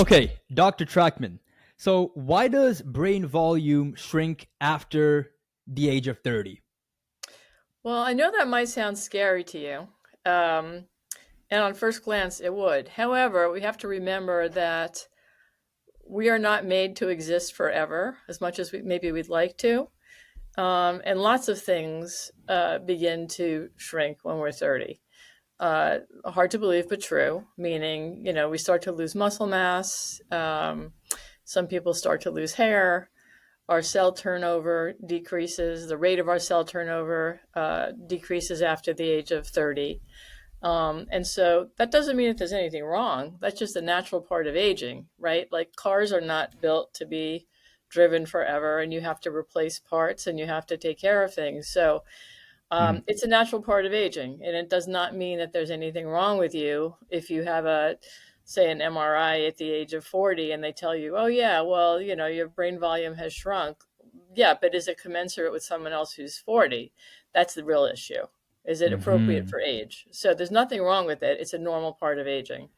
Okay, Dr. Trachman. So, why does brain volume shrink after the age of 30? Well, I know that might sound scary to you. Um, and on first glance, it would. However, we have to remember that we are not made to exist forever as much as maybe we'd like to. And lots of things begin to shrink when we're 30. Hard to believe, but true, meaning, we start to lose muscle mass. Some people start to lose hair. Our cell turnover decreases. The rate of our cell turnover decreases after the age of 30. And so that doesn't mean that there's anything wrong. That's just a natural part of aging, right? Like cars are not built to be driven forever, and you have to replace parts and you have to take care of things. So Mhm. it's a natural part of aging, and it does not mean that there's anything wrong with you if you have say, an MRI at the age of 40 and they tell you, oh, yeah, well, your brain volume has shrunk. Yeah, but is it commensurate with someone else who's 40? That's the real issue. Is it appropriate Mhm. for age? So there's nothing wrong with it. It's a normal part of aging.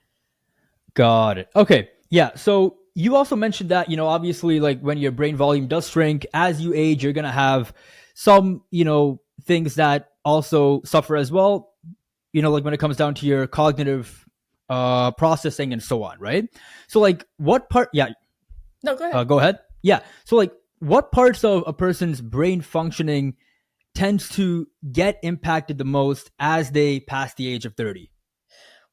Got it. Okay. Yeah. So, you also mentioned that, obviously, like when your brain volume does shrink as you age, you're going to have some, things that also suffer as well, like when it comes down to your cognitive processing and so on, right? So, like, what part, yeah, No, go ahead. go ahead. Yeah. So, like, what parts of a person's brain functioning tends to get impacted the most as they pass the age of 30?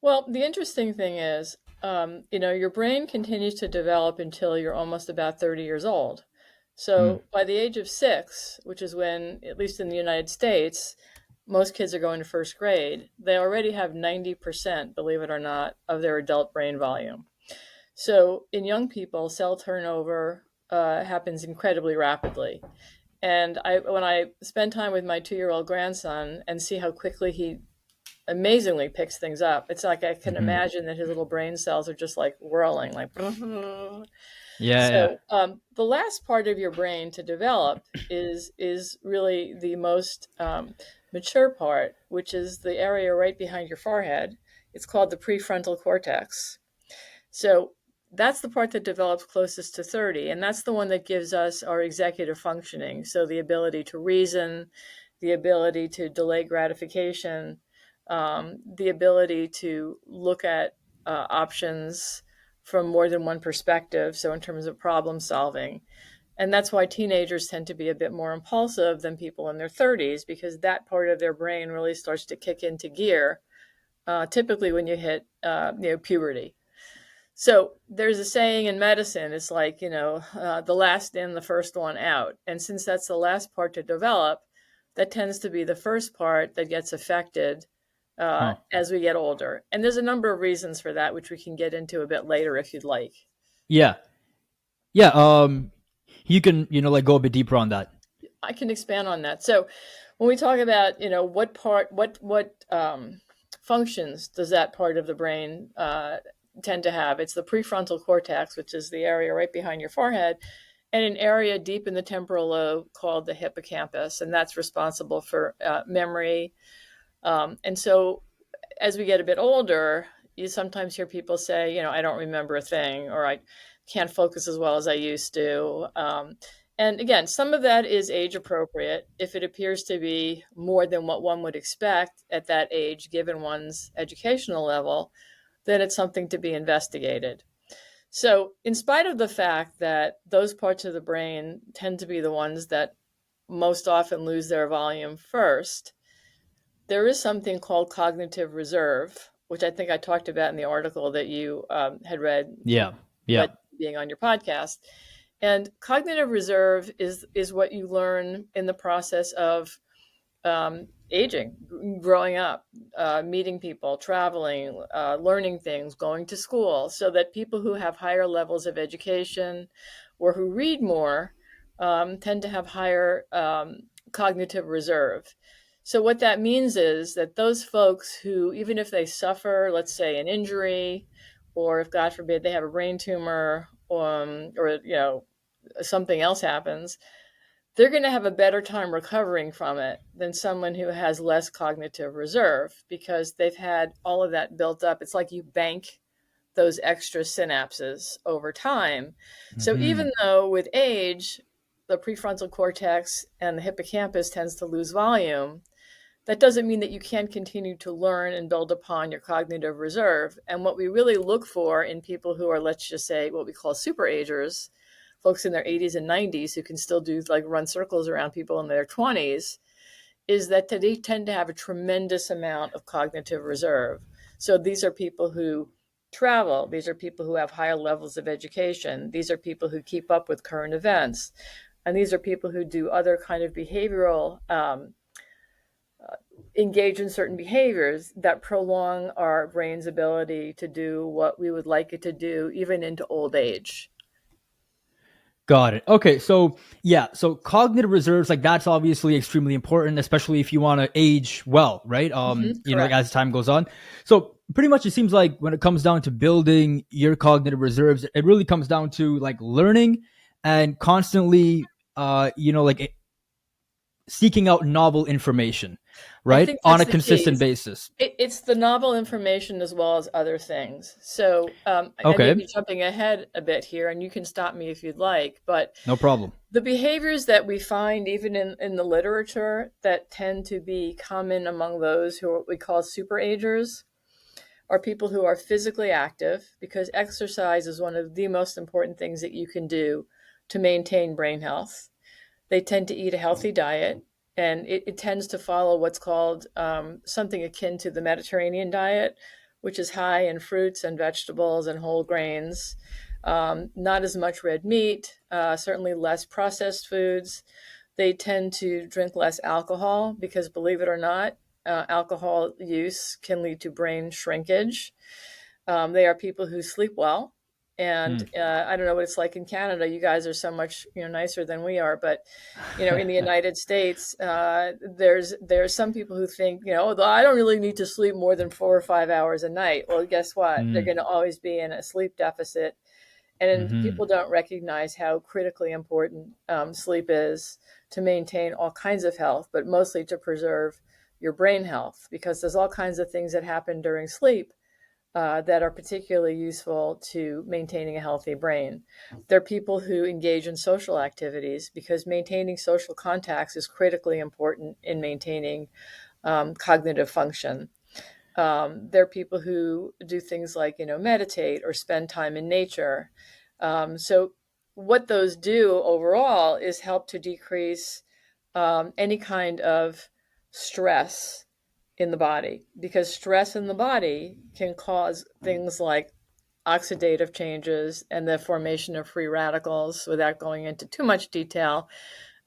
Well, the interesting thing is, your brain continues to develop until you're almost about 30 years old. Mm. So by the age of 6, which is when, at least in the United States, most kids are going to first grade, they already have 90%, believe it or not, of their adult brain volume. So in young people, cell turnover happens incredibly rapidly. And when I spend time with my 2-year-old grandson and see how quickly he amazingly picks things up. It's like I can Hmm. imagine that his little brain cells are just like whirling, like. Yeah, yeah. So the last part of your brain to develop is really the most mature part, which is the area right behind your forehead. It's called the prefrontal cortex. So that's the part that develops closest to 30, and that's the one that gives us our executive functioning. So the ability to reason, the ability to delay gratification, the ability to look at options from more than one perspective. So in terms of problem solving. And that's why teenagers tend to be a bit more impulsive than people in their 30s, because that part of their brain really starts to kick into gear, typically when you hit puberty. So there's a saying in medicine, it's like, the last in, the first one out. And since that's the last part to develop, that tends to be the first part that gets affected Huh. as we get older. And there's a number of reasons for that, which we can get into a bit later if you'd like. Yeah. Yeah. You can, like go a bit deeper on that. I can expand on that. So when we talk about, what part, what functions does that part of the brain tend to have? It's the prefrontal cortex, which is the area right behind your forehead, and an area deep in the temporal lobe called the hippocampus, and that's responsible for memory. And so as we get a bit older, you sometimes hear people say, I don't remember a thing, or I can't focus as well as I used to. And again, some of that is age appropriate. If it appears to be more than what one would expect at that age, given one's educational level, then it's something to be investigated. So, in spite of the fact that those parts of the brain tend to be the ones that most often lose their volume first, there is something called cognitive reserve, which I think I talked about in the article that you had read, Yeah. Yeah. led being on your podcast. And cognitive reserve is what you learn in the process of aging, growing up, meeting people, traveling, learning things, going to school, so that people who have higher levels of education or who read more tend to have higher cognitive reserve. So, what that means is that those folks who, even if they suffer, let's say, an injury, or if God forbid they have a brain tumor, or something else happens, they're going to have a better time recovering from it than someone who has less cognitive reserve, because they've had all of that built up. It's like you bank those extra synapses over time. So Hmm. even though with age, the prefrontal cortex and the hippocampus tends to lose volume, that doesn't mean that you can't continue to learn and build upon your cognitive reserve. And what we really look for in people who are, let's just say, what we call super agers, folks in their 80s and 90s who can still do like run circles around people in their 20s, is that they tend to have a tremendous amount of cognitive reserve. So these are people who travel, these are people who have higher levels of education, these are people who keep up with current events, and these are people who do other kind of behavioral engage in certain behaviors that prolong our brain's ability to do what we would like it to do, even into old age. Got it. Okay, so yeah, so cognitive reserves, like that's obviously extremely important, especially if you want to age well, right? Like Correct. as time goes on. So pretty much, it seems like when it comes down to building your cognitive reserves, it really comes down to like learning and constantly, like seeking out novel information, I right, think on that's a the key. consistent basis. It's the novel information as well as other things. So I may Okay, be jumping ahead a bit here, and you can stop me if you'd like. But no problem. the behaviors that we find, even in the literature, that tend to be common among those who are what we call superagers, are people who are physically active, because exercise is one of the most important things that you can do to maintain brain health. They tend to eat a healthy diet, and it tends to follow what's called something akin to the Mediterranean diet, which is high in fruits and vegetables and whole grains, not as much red meat, certainly less processed foods. They tend to drink less alcohol because, believe it or not, alcohol use can lead to brain shrinkage. They are people who sleep well. And Hmm. I don't know what it's like in Canada. You guys are so much nicer than we are, but in the United States, there's some people who think "Oh, I don't really need to sleep more than 4 or 5 hours a night." Well, guess what? They're Hmm. going to always be in a sleep deficit, and Hmm. people don't recognize how critically important sleep is to maintain all kinds of health, but mostly to preserve your brain health, because there's all kinds of things that happen during sleep that are particularly useful to maintaining a healthy brain. There are people who engage in social activities because maintaining social contacts is critically important in maintaining cognitive function. There are people who do things like, meditate or spend time in nature. So, what those do overall is help to decrease any kind of stress in the body, because stress in the body can cause things like oxidative changes and the formation of free radicals without going into too much detail.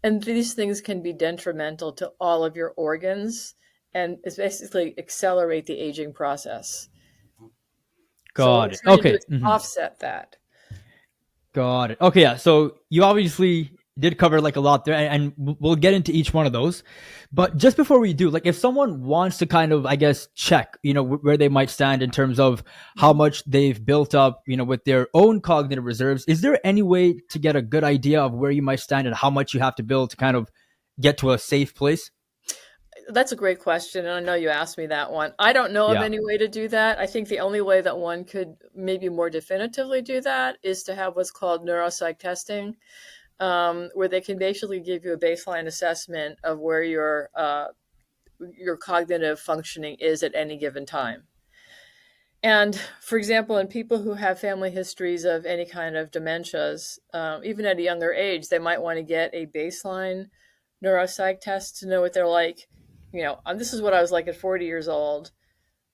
And these things can be detrimental to all of your organs and it's basically accelerate the aging process. So what Got it. we're trying to do Okay. is Mhm. offset that. Got it. Okay, yeah. So you obviously did cover like a lot there, and we'll get into each one of those. But just before we do, like if someone wants to kind of, I guess, check, where they might stand in terms of how Mhm. much they've built up, with their own cognitive reserves, is there any way to get a good idea of where you might stand and how much you have to build to kind of get to a safe place? That's a great question, and I know you asked me that one. I don't know of Yeah. any way to do that. I think the only way that one could maybe more definitively do that is to have what's called neuropsych testing, where they can basically give you a baseline assessment of where your cognitive functioning is at any given time. And for example, in people who have family histories of any kind of dementias, even at a younger age, they might want to get a baseline neuropsych test to know what they're like. This is what I was like at 40 years old.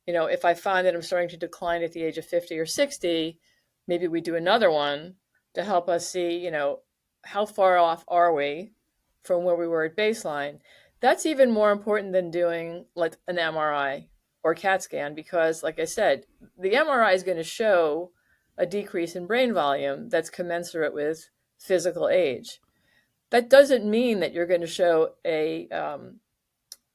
If I find that I'm starting to decline at the age of 50 or 60, maybe we do another one to help us see, how far off are we from where we were at baseline. That's even more important than doing like an MRI or CAT scan because, like I said, the MRI is going to show a decrease in brain volume that's commensurate with physical age. That doesn't mean that you're going to show a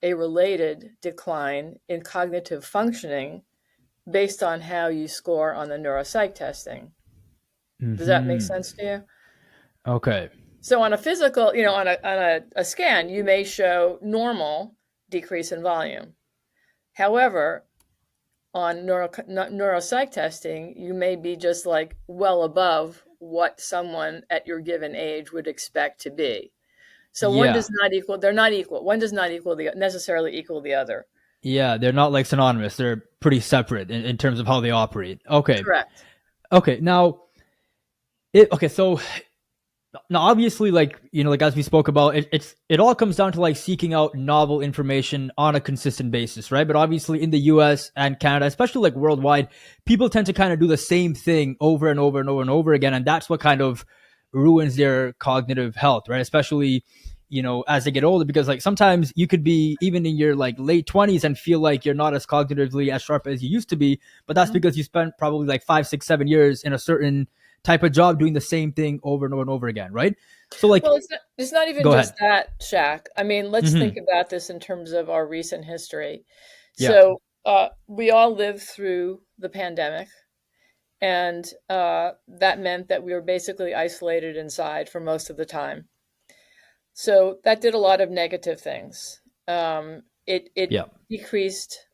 related decline in cognitive functioning based on how you score on the neuropsych testing. Does that make Hmm. sense to you? Okay. So on a physical, on a scan, you may show normal decrease in volume. However, on neuropsych testing, you may be just like well above what someone at your given age would expect to be. So one Yeah. does not equal, they're not equal. One does not equal the necessarily equal the other. Yeah, they're not like synonymous. They're pretty separate in terms of how they operate. Okay. Correct. Okay. Now, so now obviously, like, like as we spoke about, it all comes down to like seeking out novel information on a consistent basis, right? But obviously in the US and Canada, especially like worldwide, people tend to kind of do the same thing over and over and over and over again. And that's what kind of ruins their cognitive health, right? Especially, as they get older, because like sometimes you could be even in your like late 20s and feel like you're not as cognitively as sharp as you used to be, but that's Mhm. because you spent probably like 5, 6, 7 years in a certain type of job doing the same thing over and over and over again, right? So like, Well, it's not even go just ahead. that, Shaq. I mean, let's Hmm. think about this in terms of our recent history. Yeah. So we all lived through the pandemic, and that meant that we were basically isolated inside for most of the time. So that did a lot of negative things. It Yeah. decreased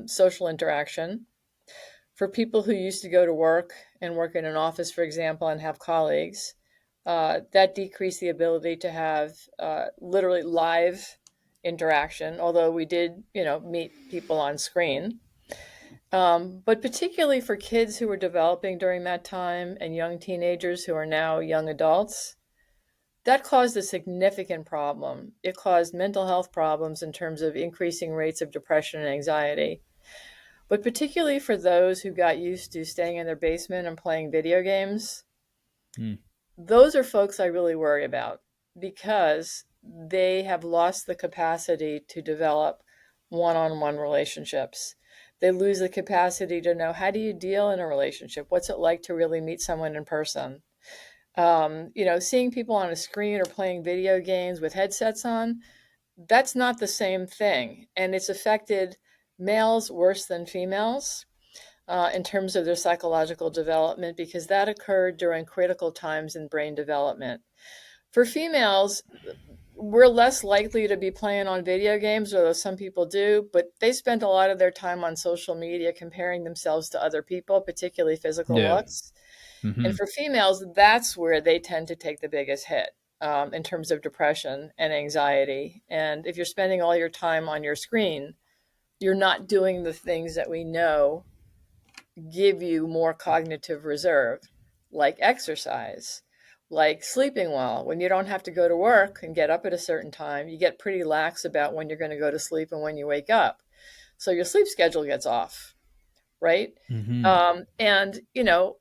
social interaction for people who used to go to work and work in an office, for example, and have colleagues. That decreased the ability to have literally live interaction, although we did, meet people on screen. But particularly for kids who were developing during that time and young teenagers who are now young adults, that caused a significant problem. It caused mental health problems in terms of increasing rates of depression and anxiety. But particularly for those who got used to staying in their basement and playing video games, Mm. those are folks I really worry about because they have lost the capacity to develop one-on-one relationships. They lose the capacity to know, how do you deal in a relationship? What's it like to really meet someone in person? Seeing people on a screen or playing video games with headsets on, that's not the same thing. And it's affected males worse than females in terms of their psychological development because that occurred during critical times in brain development. For females, we're less likely to be playing on video games, although some people do, but they spend a lot of their time on social media comparing themselves to other people, particularly physical Yeah. looks. Hmm. And for females, that's where they tend to take the biggest hit in terms of depression and anxiety. And if you're spending all your time on your screen, you're not doing the things that we know give you more cognitive reserve, like exercise, like sleeping well. When you don't have to go to work and get up at a certain time, you get pretty lax about when you're going to go to sleep and when you wake up. So your sleep schedule gets off, right? Hmm. And,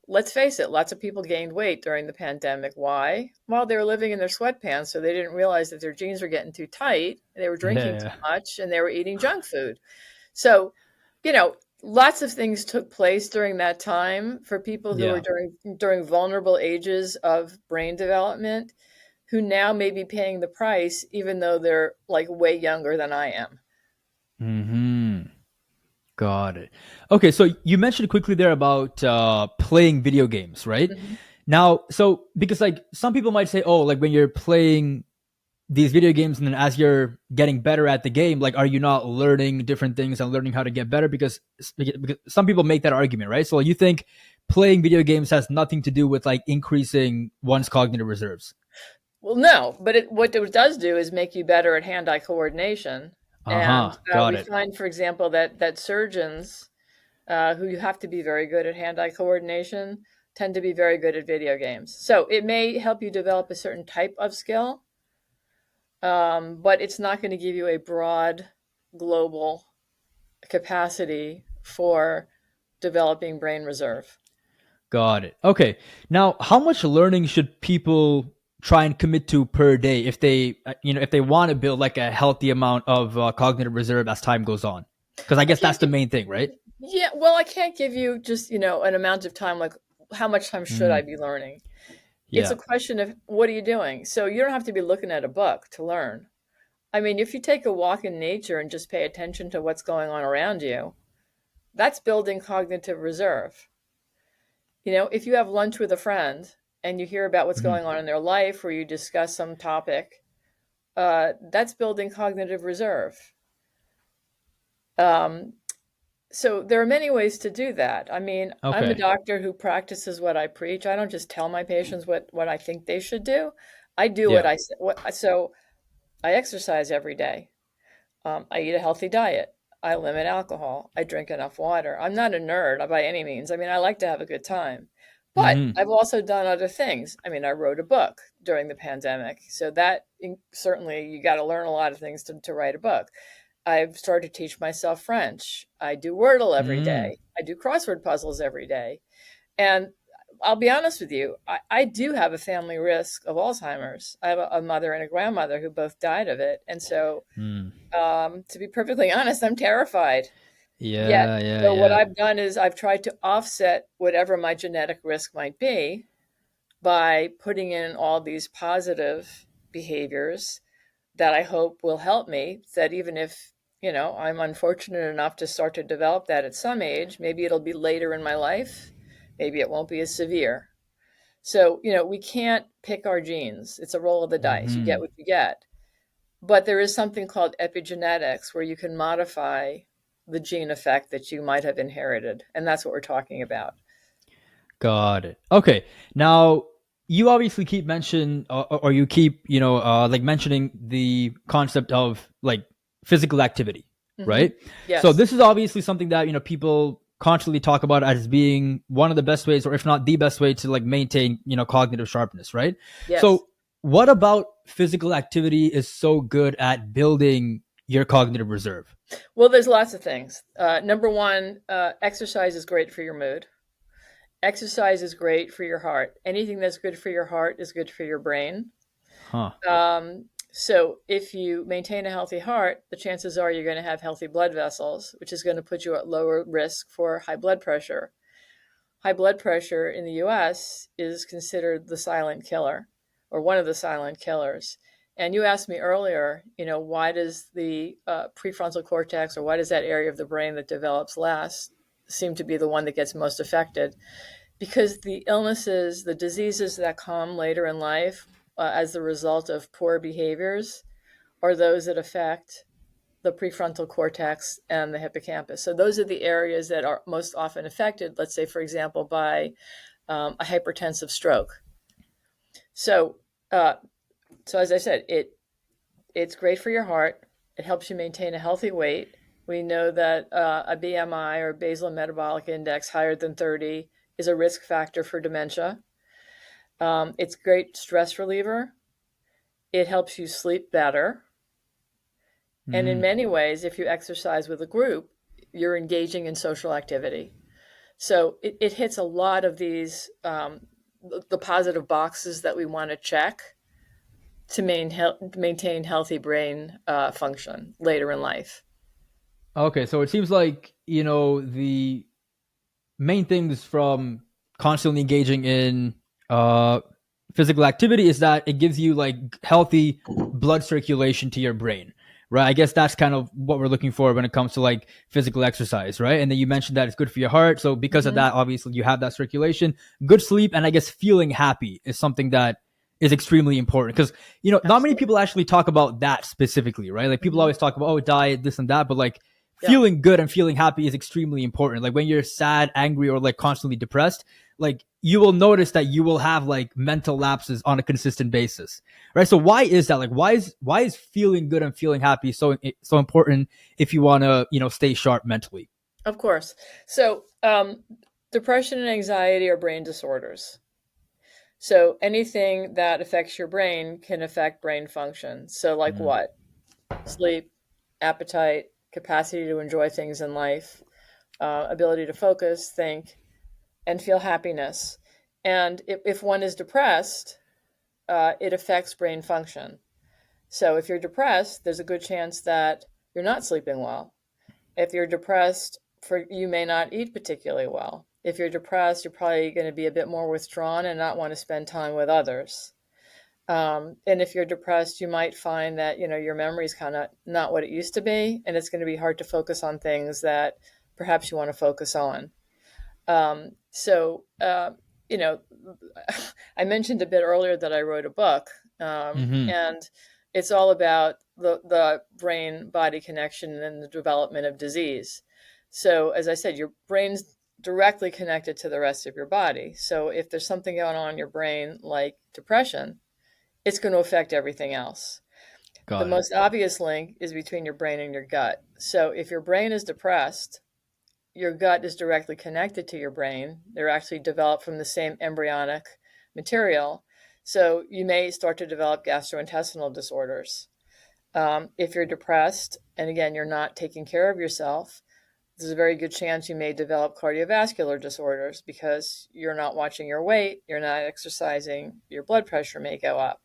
let's face it, lots of people gained weight during the pandemic. Why? Well, they were living in their sweatpants, so they didn't realize that their jeans were getting too tight. They were drinking too Yeah. much and they were eating junk food. So, you know, lots of things took place during that time for people who were Yeah. during vulnerable ages of brain development who now may be paying the price even though they're like way younger than I am. Hmm. Got it. Okay, so you mentioned quickly there about playing video games, right? Mhm. Now, so because like some people might say, oh, like when you're playing these video games and then as you're getting better at the game, like are you not learning different things and learning how to get better? Because some people make that argument, right? So you think playing video games has nothing to do with like increasing one's cognitive reserves. Well, no, but what it does do is make you better at hand-eye coordination. And Uh-huh. Got we it. find, for example, that surgeons who you have to be very good at hand-eye coordination tend to be very good at video games. So it may help you develop a certain type of skill, but it's not going to give you a broad global capacity for developing brain reserve. Got it. Okay. Now, how much learning should people try and commit to per day if they, if they want to build like a healthy amount of cognitive reserve as time goes on? Because I I guess that's can't the give, main thing, right? yeah, well, I can't give you just, an amount of time, like how much time should I Mm, be learning? It's yeah. a question of what are you doing? So you don't have to be looking at a book to learn. I mean, if you take a walk in nature and just pay attention to what's going on around you, that's building cognitive reserve. If you have lunch with a friend and you hear about what's Mhm. going on in their life or you discuss some topic, that's building cognitive reserve. Um, So there are many ways to do that. I mean, I'm a Okay. doctor who practices what I preach. I don't just tell my patients what I think they should do. I do what Yeah. I say. So I exercise every day. I eat a healthy diet. I limit alcohol. I drink enough water. I'm not a nerd by any means. I mean, I like to have a good time. But Hmm. I've also done other things. I mean, I wrote a book during the pandemic. So that certainly you got to learn a lot of things to write a book. I've started to teach myself French. I do Wordle every Mm. day. I do crossword puzzles every day. And I'll be honest with you, I do have a family risk of Alzheimer's. I have a mother and a grandmother who both died of it. And so, Mm. to be perfectly honest, I'm terrified. Yet, Yeah, yeah, so what yeah. I've done is I've tried to offset whatever my genetic risk might be by putting in all these positive behaviors that I hope will help me. That even if, I'm unfortunate enough to start to develop that at some age, maybe it'll be later in my life, maybe it won't be as severe. So, we can't pick our genes. It's a roll of the dice. You get Hmm. what you get. But there is something called epigenetics where you can modify the gene effect that you might have inherited. And that's what we're talking about. Got it. Okay. Now, you obviously keep mention or you keep, like mentioning the concept of like physical activity, Hmm. right? So Yes. this is obviously something that, people constantly talk about as being one of the best ways, or if not the best way to like maintain, cognitive sharpness, right? Yes. So what about physical activity is so good at building your cognitive reserve? Well, there's lots of things. Number one, exercise is great for your mood. Exercise is great for your heart. Anything that's good for your heart is good for your brain. Huh. So if you maintain a healthy heart, the chances are you're going to have healthy blood vessels, which is going to put you at lower risk for high blood pressure. High blood pressure in the US is considered the silent killer or one of the silent killers. And you asked me earlier, why does the prefrontal cortex or why does that area of the brain that develops last seem to be the one that gets most affected? Because the illnesses, the diseases that come later in life as the result of poor behaviors are those that affect the prefrontal cortex and the hippocampus. So those are the areas that are most often affected, let's say, for example, by a hypertensive stroke. So, uh, so as I said, it's great for your heart. It helps you maintain a healthy weight. We know that a BMI or basal metabolic index higher than 30 is a risk factor for dementia. It's great stress reliever. It helps you sleep better. And in Mm. many ways, if you exercise with a group, you're engaging in social activity. So it hits a lot of these, the positive boxes that we want to check to maintain healthy brain function later in life. Okay, so it seems like, the main things from constantly engaging in uh physical activity is that it gives you like healthy blood circulation to your brain, right? I guess that's kind of what we're looking for when it comes to like physical exercise, right? And then you mentioned that it's good for your heart, so because of Hmm. that, obviously you have that circulation. Good sleep, and I guess feeling happy is something that is extremely important because not many Absolutely. people actually talk about that specifically, right? Like people Hmm. always talk about, oh, diet, this and that, but like Yeah, feeling good and feeling happy is extremely important. Like when you're sad, angry, or like constantly depressed, like you will notice that you will have like mental lapses on a consistent basis, right? So why is that? Like why is feeling good and feeling happy so important if you want to stay sharp mentally? of course. So depression and anxiety are brain disorders. So anything that affects your brain can affect brain function. So, like Mm. what? Sleep, appetite, capacity to enjoy things in life, ability to focus, think, and feel happiness. And if one is depressed, it affects brain function. So, if you're depressed, there's a good chance that you're not sleeping well. If you're depressed, you may not eat particularly well. If you're depressed, you're probably going to be a bit more withdrawn and not want to spend time with others. And if you're depressed, you might find that your memory is kind of not what it used to be, and it's going to be hard to focus on things that perhaps you want to focus on. So, you know, I mentioned a bit earlier that I wrote a book, Mm-hmm. and it's all about the brain body connection and the development of disease. So, as I said, your brain's directly connected to the rest of your body. So, if there's something going on in your brain like depression, it's going to affect everything else. The Got it. most obvious link is between your brain and your gut. So, if your brain is depressed, your gut is directly connected to your brain. They're actually developed from the same embryonic material. So, you may start to develop gastrointestinal disorders. If you're depressed, and again, you're not taking care of yourself, there's a very good chance you may develop cardiovascular disorders because you're not watching your weight, you're not exercising, your blood pressure may go up.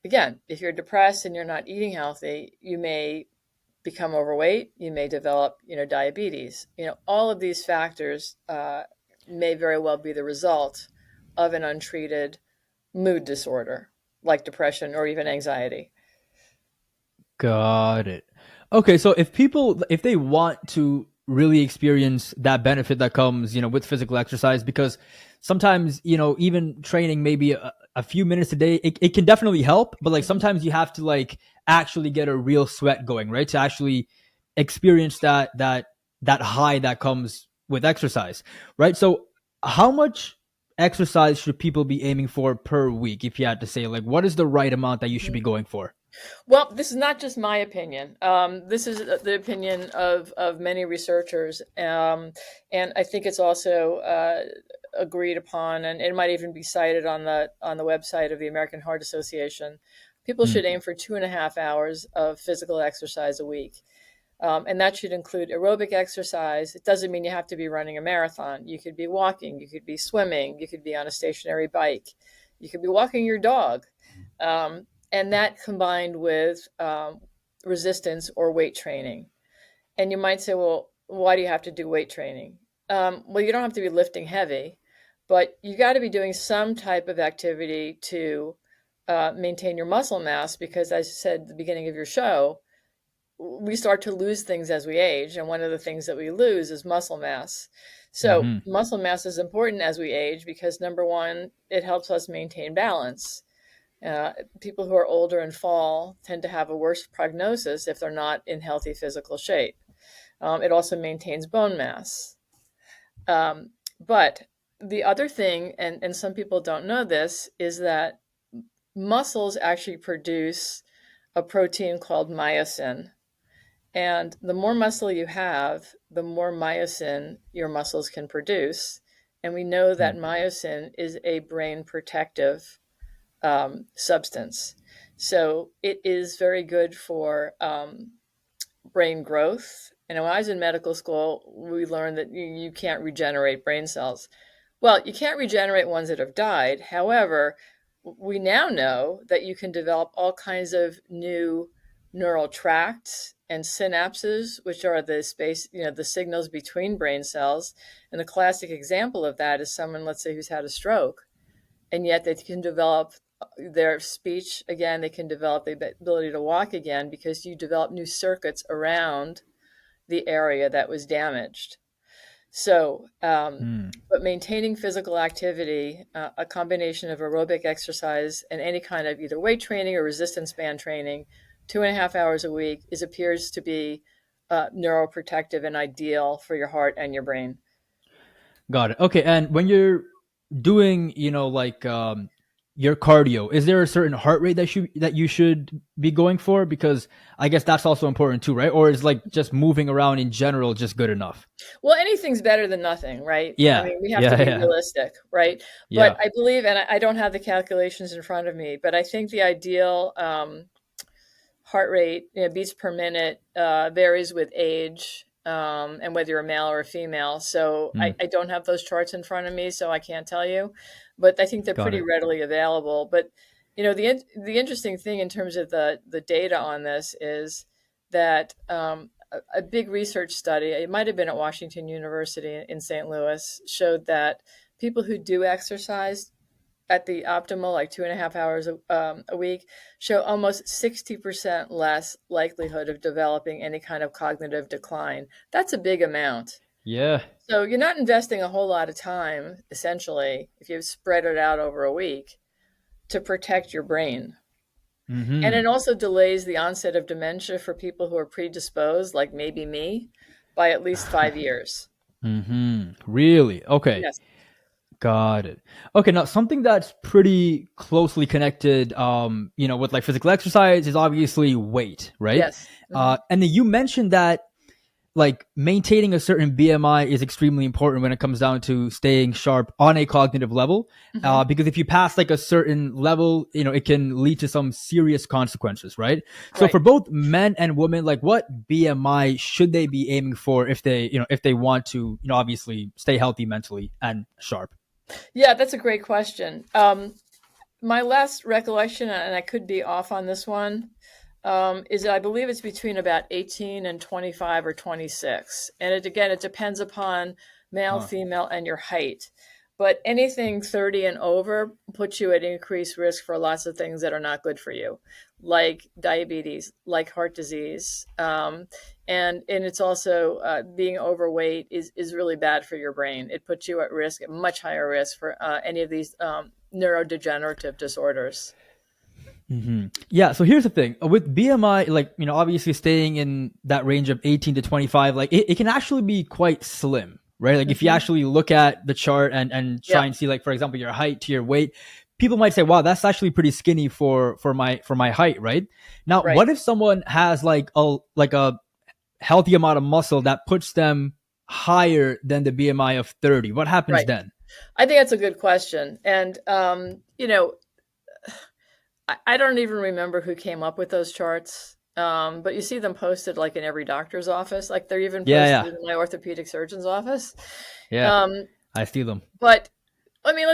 Again, if you're depressed and you're not eating healthy, you may become overweight, you may develop, diabetes. All of these factors may very well be the result of an untreated mood disorder like depression or even anxiety. Got it. Okay, so if they want to really experience that benefit that comes, with physical exercise, because sometimes, even training maybe a few minutes a day, it can definitely help, but like sometimes you have to like actually get a real sweat going, right? To actually experience that high that comes with exercise, right? So how much exercise should people be aiming for per week, if you had to say, like, what is the right amount that you should be going for? Well, this is not just my opinion. This is the opinion of many researchers, and I think it's also agreed upon, and it might even be cited on the website of the American Heart Association. People Mm, should aim for 2.5 hours of physical exercise a week, and that should include aerobic exercise. It doesn't mean you have to be running a marathon. You could be walking, you could be swimming, you could be on a stationary bike, you could be walking your dog. And that combined with resistance or weight training. And you might say, well, why do you have to do weight training? Well, you don't have to be lifting heavy, but you got to be doing some type of activity to maintain your muscle mass because, as I said at the beginning of your show, we start to lose things as we age. And one of the things that we lose is muscle mass. So, hmm. muscle mass is important as we age because, number one, it helps us maintain balance. Uh, People who are older and fall tend to have a worse prognosis if they're not in healthy physical shape. It also maintains bone mass. But the other thing, and some people don't know this, is that muscles actually produce a protein called myosin. And the more muscle you have, the more myosin your muscles can produce. And we know that Mm. myosin is a brain protective substance. So it is very good for brain growth. And when I was in medical school, we learned that you can't regenerate brain cells. Well, you can't regenerate ones that have died. However, we now know that you can develop all kinds of new neural tracts and synapses, which are the space, the signals between brain cells. And the classic example of that is someone, let's say, who's had a stroke and yet they can develop their speech again. They can develop the ability to walk again because you develop new circuits around the area that was damaged. So, Mm. but maintaining physical activity, a combination of aerobic exercise and any kind of either weight training or resistance band training, 2.5 hours a week appears to be neuroprotective and ideal for your heart and your brain. Got it. Okay, and when you're doing, like your cardio, is there a certain heart rate that you should be going for? Because I guess that's also important too, right? Or is like just moving around in general just good enough? Well, anything's better than nothing, right? I Yeah, mean, we have to yeah, be yeah, realistic, right? But yeah. I believe, and I don't have the calculations in front of me, but I think the ideal heart rate, beats per minute, varies with age and whether you're a male or a female. So Mm, I don't have those charts in front of me, so I can't tell you. But I think they're got pretty it. readily available. But the interesting thing in terms of the data on this is that a big research study, it might have been at Washington University in St. Louis, showed that people who do exercise at the optimal, like 2.5 hours a week, show almost 60% less likelihood of developing any kind of cognitive decline. That's a big amount. Yeah. So you're not investing a whole lot of time, essentially, if you spread it out over a week to protect your brain. And Hmm. it also delays the onset of dementia for people who are predisposed, like maybe me. by at least 5 years. Really? Okay. Yes. Got it. Okay, now something that's pretty closely connected, with like physical exercise is obviously weight, right? Yes. Hmm. And then you mentioned that like maintaining a certain BMI is extremely important when it comes down to staying sharp on a cognitive level. Hmm. Because if you pass like a certain level, it can lead to some serious consequences, right? So Right. for both men and women, like what BMI should they be aiming for if they want to, obviously stay healthy mentally and sharp? Yeah, that's a great question. My last recollection, and I could be off on this one, is that I believe it's between about 18 and 25 or 26. And it depends upon male, Huh. female, and your height. But anything 30 and over puts you at increased risk for lots of things that are not good for you, like diabetes, like heart disease. And it's also being overweight is really bad for your brain. It puts you at risk, at much higher risk for any of these neurodegenerative disorders. Yeah. So here's the thing with BMI, like, obviously staying in that range of 18 to 25, like it can actually be quite slim, right? Like if you Hmm. actually look at the chart and try Yeah, and see, like, for example, your height to your weight, people might say, wow, that's actually pretty skinny for my height, right? Now, right. what if someone has like a healthy amount of muscle that puts them higher than the BMI of 30? What happens Right. then? I think that's a good question. And, I don't even remember who came up with those charts. But you see them posted like in every doctor's office. Like they're even Yeah, posted yeah, in my orthopedic surgeon's office. yeah. Um, I see them. but I mean,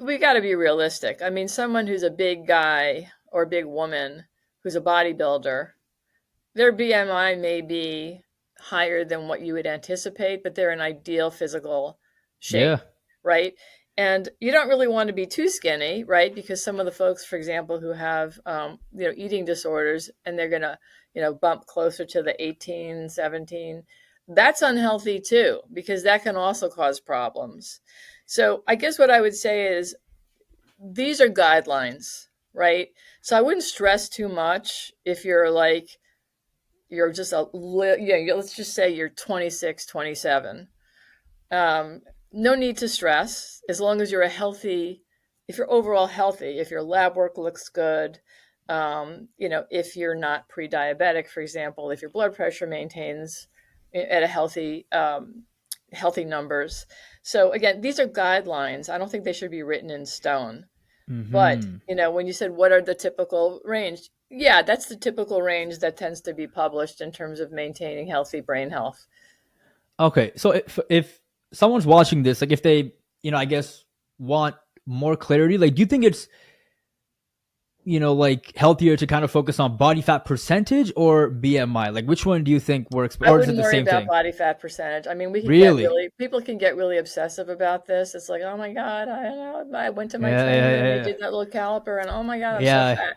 we got to be realistic. I mean, someone who's a big guy or a big woman who's a bodybuilder, their BMI may be higher than what you would anticipate, but they're in ideal physical shape, Yeah. right? And you don't really want to be too skinny, right? Because some of the folks, for example, who have eating disorders, and they're gonna bump closer to the 18, 17, that's unhealthy too, because that can also cause problems. So I guess what I would say is these are guidelines, right? So I wouldn't stress too much if you're just let's just say you're 26, 27. um, no need to stress as long as you're if you're overall healthy, if your lab work looks good, if you're not pre-diabetic, for example, if your blood pressure maintains at a healthy numbers. So again, these are guidelines. I don't think they should be written in stone. But, Hmm. when you said what are the typical range? Yeah, that's the typical range that tends to be published in terms of maintaining healthy brain health. Okay, so if someone's watching this, like if they, I guess want more clarity, like do you think it's, like healthier to kind of focus on body fat percentage or BMI? Like which one do you think works, I or is it wouldn't the worry same about thing? body fat percentage. I mean, Really? people can get really obsessive about this. It's like, oh my God, I don't know. I went to my Yeah, yeah, trainer and they yeah, did that little caliper and oh my God, I'm so yeah. fat.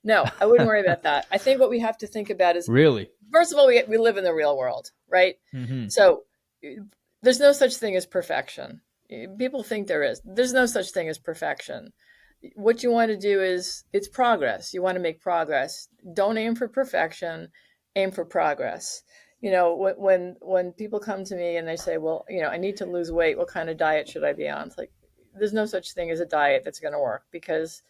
No, I wouldn't worry about that. I think what we have to think about is, Really? first of all, we live in the real world, right? Mm-hmm. So there's no such thing as perfection. People think there is. There's no such thing as perfection. What you want to do is it's progress. You want to make progress. Don't aim for perfection, aim for progress. When people come to me and they say, well, I need to lose weight, what kind of diet should I be on? It's like there's no such thing as a diet that's going to work, because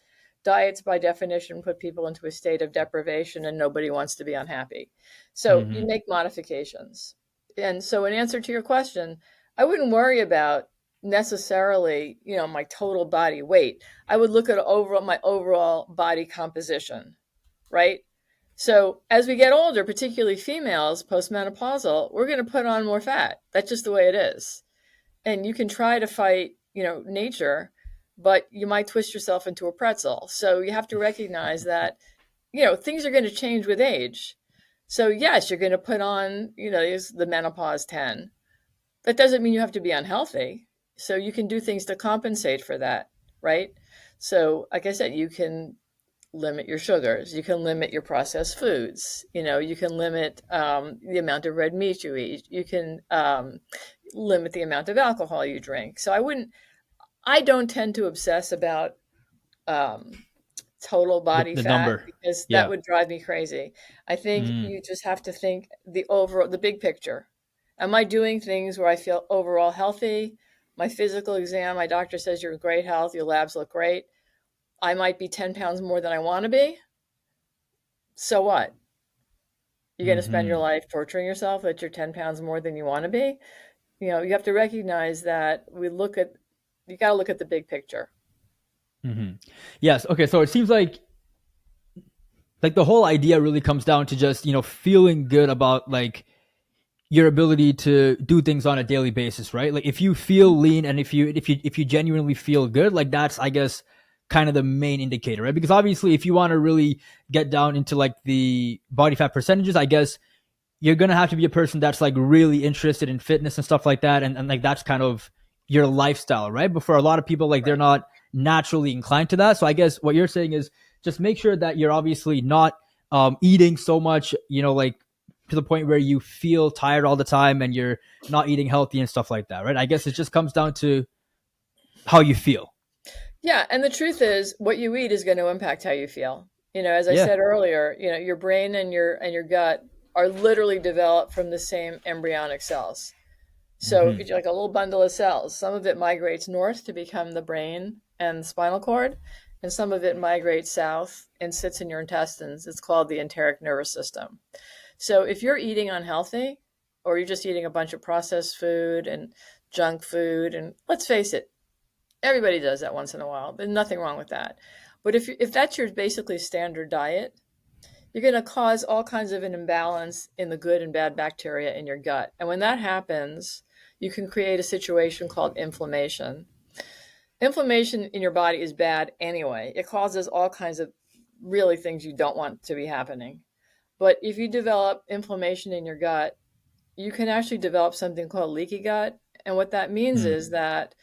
diets by definition put people into a state of deprivation and nobody wants to be unhappy. So you Mm-hmm. make modifications. And so in answer to your question, I wouldn't worry about necessarily, my total body weight. I would look at my overall body composition, right? So as we get older, particularly females postmenopausal, we're going to put on more fat. That's just the way it is. And you can try to fight, nature, but you might twist yourself into a pretzel. So you have to recognize that, things are going to change with age. So yes, you're going to put on, the menopause 10. That doesn't mean you have to be unhealthy. So you can do things to compensate for that, right? So, like I said, you can limit your sugars. You can limit your processed foods. You can limit the amount of red meat you eat. You can limit the amount of alcohol you drink. So I don't tend to obsess about um, total The body the fat, number. because that Yeah. would drive me crazy. I think Mm. you just have to think the big picture. Am I doing things where I feel overall healthy? My physical exam, my doctor says you're in great health, your labs look great. I might be 10 pounds more than I want to be. So what? You're going to spend your Mm-hmm. life torturing yourself that you're 10 pounds more than you want to be? You have to recognize that you got to look at the big picture. Mm-hmm. Yes. Okay. So it seems like the whole idea really comes down to just feeling good about like your ability to do things on a daily basis, right? Like if you feel lean and if you genuinely feel good, like that's, I guess, kind of the main indicator, right? Because obviously if you want to really get down into like the body fat percentages, I guess you're gonna have to be a person that's like really interested in fitness and stuff like that, and like that's kind of your lifestyle, right? But for a lot of people, like they're Right. not naturally inclined to that. So I guess what you're saying is just make sure that you're obviously not eating so much, like to the point where you feel tired all the time and you're not eating healthy and stuff like that, right? I guess it just comes down to how you feel. Yeah, and the truth is what you eat is going to impact how you feel. As I Yeah. said earlier, your brain and your gut are literally developed from the same embryonic cells. So Mm-hmm. it's like a little bundle of cells. Some of it migrates north to become the brain and the spinal cord, and some of it migrates south and sits in your intestines. It's called the enteric nervous system. So if you're eating unhealthy, or you're just eating a bunch of processed food and junk food, and let's face it, everybody does that once in a while. There's nothing wrong with that. But if that's your basically standard diet, you're going to cause all kinds of an imbalance in the good and bad bacteria in your gut. And when that happens, you can create a situation called inflammation. Inflammation in your body is bad anyway. It causes all kinds of really things you don't want to be happening. But if you develop inflammation in your gut, you can actually develop something called leaky gut. And what that means Mm-hmm. is that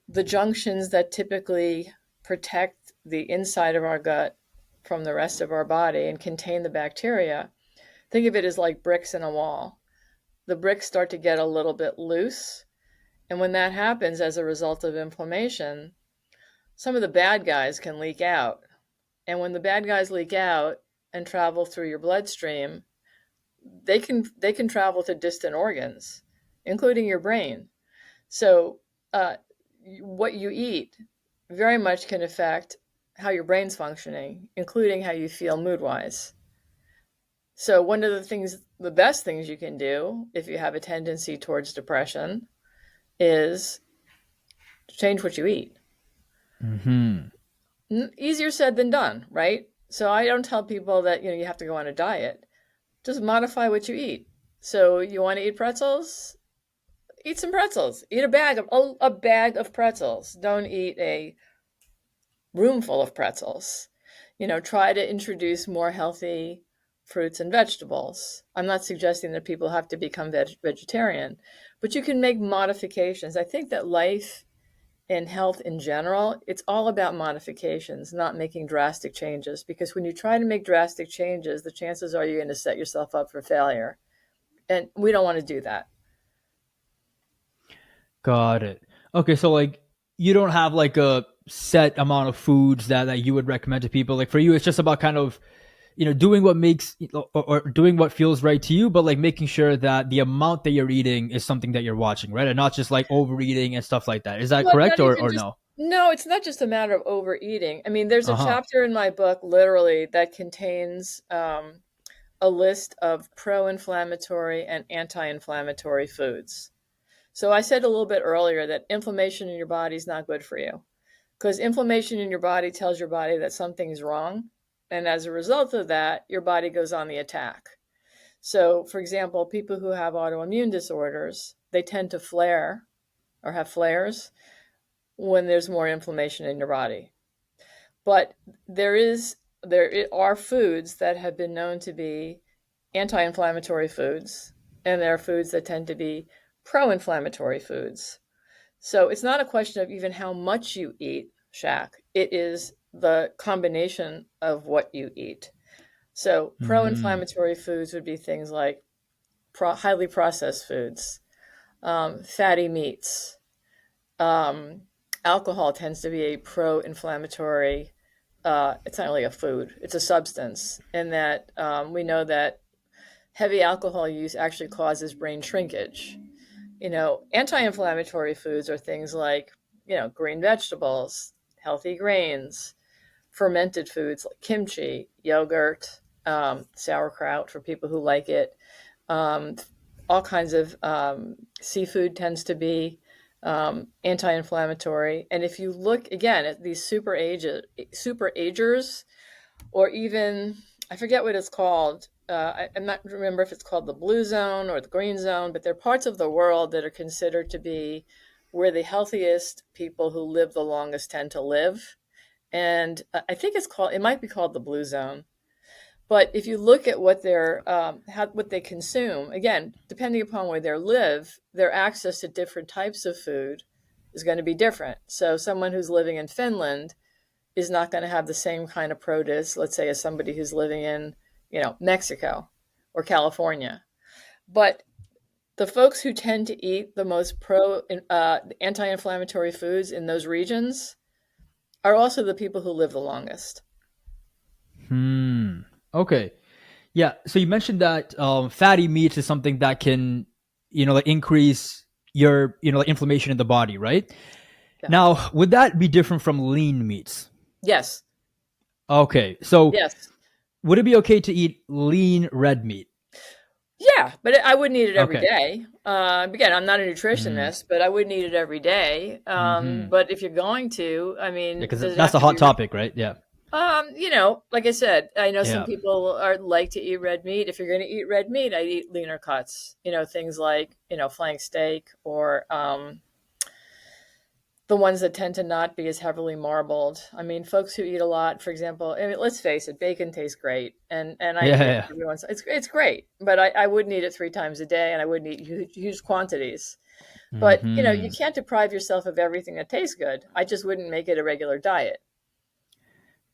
the junctions that typically protect the inside of our gut from the rest of our body and contain the bacteria, think of it as like bricks in a wall. The bricks start to get a little bit loose. And when that happens as a result of inflammation, some of the bad guys can leak out. And when the bad guys leak out and travel through your bloodstream, they can travel to distant organs, including your brain. So, uh, what you eat very much can affect how your brain's functioning, including how you feel mood wise. So, one of the best things you can do if you have a tendency towards depression is change what you eat. Mm-hmm. Easier said than done, right? So, I don't tell people that you have to go on a diet. Just modify what you eat. So, you want to eat pretzels? Eat some pretzels. Eat a bag of pretzels. Don't eat a room full of pretzels. Try to introduce more healthy fruits and vegetables. I'm not suggesting that people have to become vegetarian, but you can make modifications. I think that life and health in general, it's all about modifications, not making drastic changes. Because when you try to make drastic changes, the chances are you're going to set yourself up for failure. And we don't want to do that. Got it. Okay, so like you don't have like a set amount of foods that you would recommend to people. Like for you, it's just about kind of doing what makes or doing what feels right to you, but like making sure that the amount that you're eating is something that you're watching, right, and not just like overeating and stuff like that. Is that Well, correct not or even just no? no, it's not just a matter of overeating. I mean, there's a Uh huh. chapter in my book, literally, that contains a list of pro-inflammatory and anti-inflammatory foods. So I said a little bit earlier that inflammation in your body is not good for you because inflammation in your body tells your body that something's wrong. And as a result of that, your body goes on the attack. So, for example, people who have autoimmune disorders, they tend to flare or have flares when there's more inflammation in your body. But there are foods that have been known to be anti-inflammatory foods, and there are foods that tend to be pro-inflammatory foods. So it's not a question of even how much you eat, Shaq. It is the combination of what you eat. So Hmm. pro-inflammatory foods would be things like highly processed foods, fatty meats. Um, Alcohol tends to be a pro-inflammatory. It's not really a food; it's a substance, in that we know that heavy alcohol use actually causes brain shrinkage. Anti-inflammatory foods are things like, green vegetables, healthy grains, fermented foods like kimchi, yogurt, sauerkraut for people who like it. Um, all kinds of seafood tends to be anti-inflammatory. And if you look again at these super agers, or even I forget what it's called. I'm not remember if it's called the blue zone or the green zone, but they're parts of the world that are considered to be where the healthiest people who live the longest tend to live. And I think it might be called the blue zone. But if you look at what they consume, again, depending upon where they live, their access to different types of food is going to be different. So someone who's living in Finland is not going to have the same kind of produce, let's say, as somebody who's living in, Mexico or California. But the folks who tend to eat the most anti-inflammatory foods in those regions are also the people who live the longest. Okay. Yeah. So you mentioned that fatty meats is something that can, like increase your, like inflammation in the body, right? Yeah. Now, would that be different from lean meats? Yes. Okay. So Yes. would it be okay to eat lean red meat? Yeah, but I wouldn't eat it every Okay. day. Again, I'm not a nutritionist, but I wouldn't eat it every day. But if you're going to, I mean, Because does it that's have a to hot be? topic, right? Yeah. Like I said, I know some Yeah. people like to eat red meat. If you're going to eat red meat, I eat leaner cuts. Things like flank steak or the ones that tend to not be as heavily marbled. I mean, folks who eat a lot, for example, I mean, let's face it, bacon tastes great, and I Yeah. eat it Yeah. every once. It's great, but I wouldn't eat it 3 times a day, and I wouldn't eat huge quantities. But you Mm-hmm. can't deprive yourself of everything that tastes good. I just wouldn't make it a regular diet.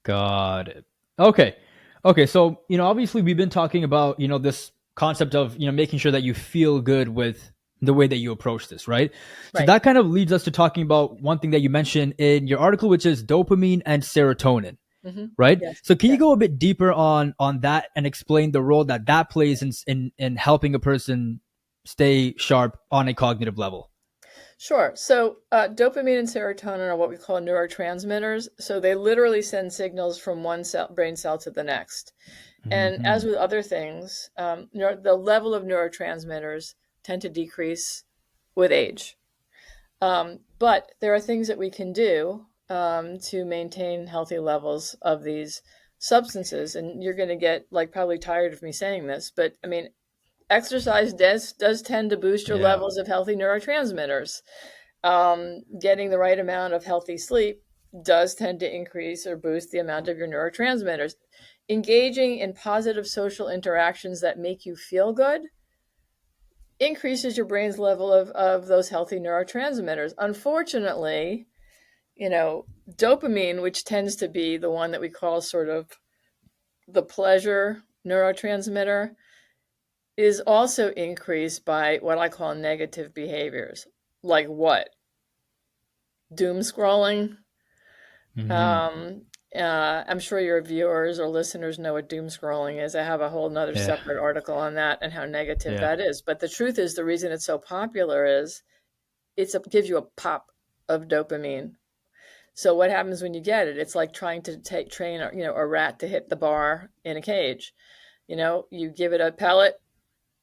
Got it. Okay. Okay. So, obviously we've been talking about, this concept of, making sure that you feel good with the way that you approach this, right? So Right. that kind of leads us to talking about one thing that you mentioned in your article, which is dopamine and serotonin, Hmm. right? Yes. So can you Yes. go a bit deeper on that and explain the role that plays in helping a person stay sharp on a cognitive level? Sure. So, dopamine and serotonin are what we call neurotransmitters. So they literally send signals from one brain cell to the next. And Mm-hmm. as with other things, the level of neurotransmitters tend to decrease with age. But there are things that we can do to maintain healthy levels of these substances. And you're going to get probably tired of me saying this, but I mean, exercise does tend to boost your Yeah. levels of healthy neurotransmitters. Getting the right amount of healthy sleep does tend to increase or boost the amount of your neurotransmitters. Engaging in positive social interactions that make you feel good increases your brain's level of those healthy neurotransmitters. Unfortunately, dopamine, which tends to be the one that we call sort of the pleasure neurotransmitter, is also increased by what I call negative behaviors. Like what? Doom scrolling. Mm-hmm. Um, I'm sure your viewers or listeners know what doom scrolling is. I have a whole nother Yeah. separate article on that and how negative Yeah. that is. But the truth is, the reason it's so popular is it gives you a pop of dopamine. So what happens when you get it? It's like trying to train a rat to hit the bar in a cage. You give it a pellet,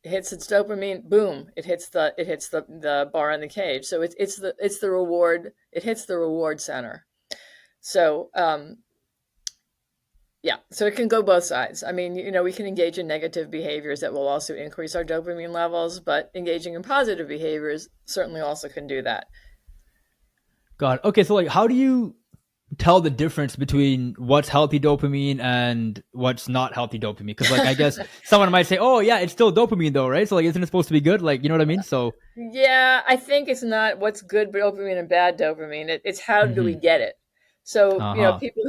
it hits its dopamine, boom, it hits the bar in the cage. So it's the reward. It hits the reward center. So yeah, so it can go both sides. I mean, we can engage in negative behaviors that will also increase our dopamine levels, but engaging in positive behaviors certainly also can do that. Got it. Okay. So like, how do you tell the difference between what's healthy dopamine and what's not healthy dopamine? Because like I guess someone might say, "Oh yeah, it's still dopamine though, right?" So like, isn't it supposed to be good? Like, you know what I mean? So Yeah, I think it's not what's good dopamine and bad dopamine. It's how do we mm-hmm. get it? So, Uh huh. people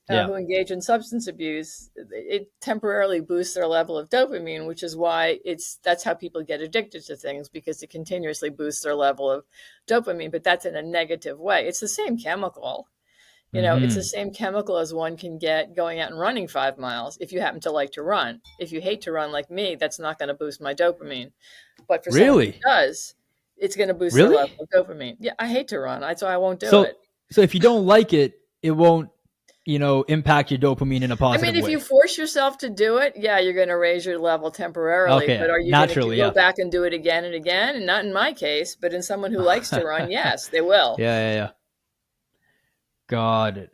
Yeah. who engage in substance abuse, it temporarily boosts their level of dopamine, which is why that's how people get addicted to things, because it continuously boosts their level of dopamine, but that's in a negative way. It's the same chemical. It's the Mm-hmm. same chemical as one can get going out and running 5 miles if you happen to like to run. If you hate to run like me, that's not going to boost my dopamine. But for someone who Really? does, it's going to boost their level Really? of dopamine. Yeah, I hate to run. That's why I won't do So it. so if you don't like it, it won't, impact your dopamine in a I mean, positive if you way. force yourself to do it, yeah, you're going to raise your level temporarily. Okay, But yeah. are you going to Naturally, go yeah. back and do it again and again? And not in my case, but in someone who likes to run, yes, they will. Yeah. Got it.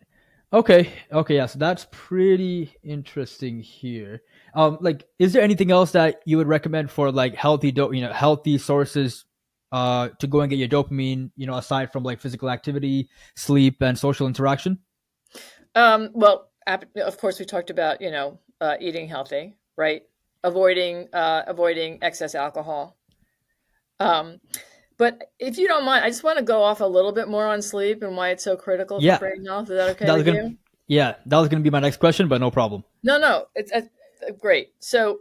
Okay. Okay. Yeah. So that's pretty interesting here. Like, is there anything else that you would recommend for like healthy sources, to go and get your dopamine, aside from like physical activity, sleep, and social interaction? Well, of course, we talked about eating healthy, right? Avoiding excess alcohol. Um, but if you don't mind, I just want to go off a little bit more on sleep and why it's so critical for Yeah. brain health. Is that okay That was with gonna. you? Yeah, that was gonna be my next question, but no problem. No, no, it's great. So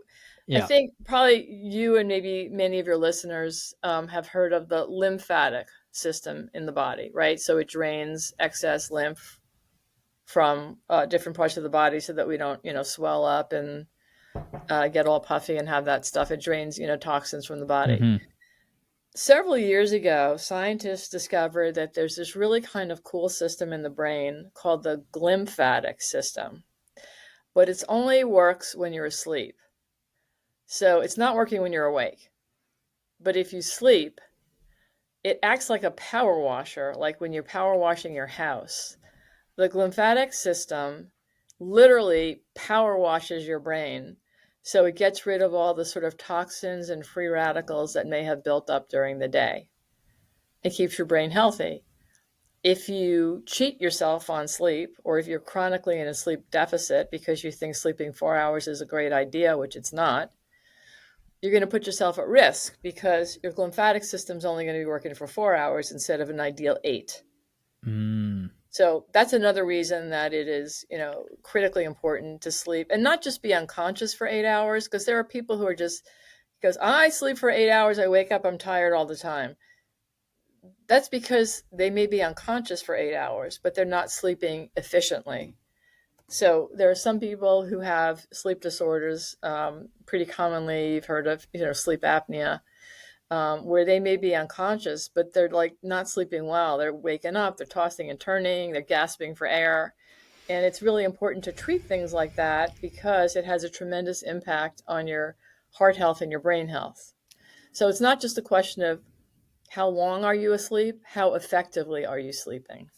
I Yeah. think probably you and maybe many of your listeners have heard of the lymphatic system in the body, right? So it drains excess lymph from different parts of the body so that we don't, swell up and get all puffy and have that stuff. It drains, toxins from the body. Mm-hmm. Several years ago, scientists discovered that there's this really kind of cool system in the brain called the glymphatic system, but it only works when you're asleep. So it's not working when you're awake. But if you sleep, it acts like a power washer, like when you're power washing your house. The glymphatic system literally power washes your brain. So it gets rid of all the sort of toxins and free radicals that may have built up during the day. It keeps your brain healthy. If you cheat yourself on sleep, or if you're chronically in a sleep deficit because you think sleeping 4 hours is a great idea, which it's not, you're going to put yourself at risk because your glymphatic system's only going to be working for 4 hours instead of an ideal 8. Mm. So that's another reason that it is, critically important to sleep and not just be unconscious for 8 hours, because there are people who are just, because I sleep for 8 hours, I wake up, I'm tired all the time. That's because they may be unconscious for 8 hours, but they're not sleeping efficiently. So there are some people who have sleep disorders. Pretty commonly, you've heard of, sleep apnea, where they may be unconscious, but they're like not sleeping well. They're waking up, they're tossing and turning, they're gasping for air. And it's really important to treat things like that because it has a tremendous impact on your heart health and your brain health. So it's not just a question of how long are you asleep, how effectively are you sleeping?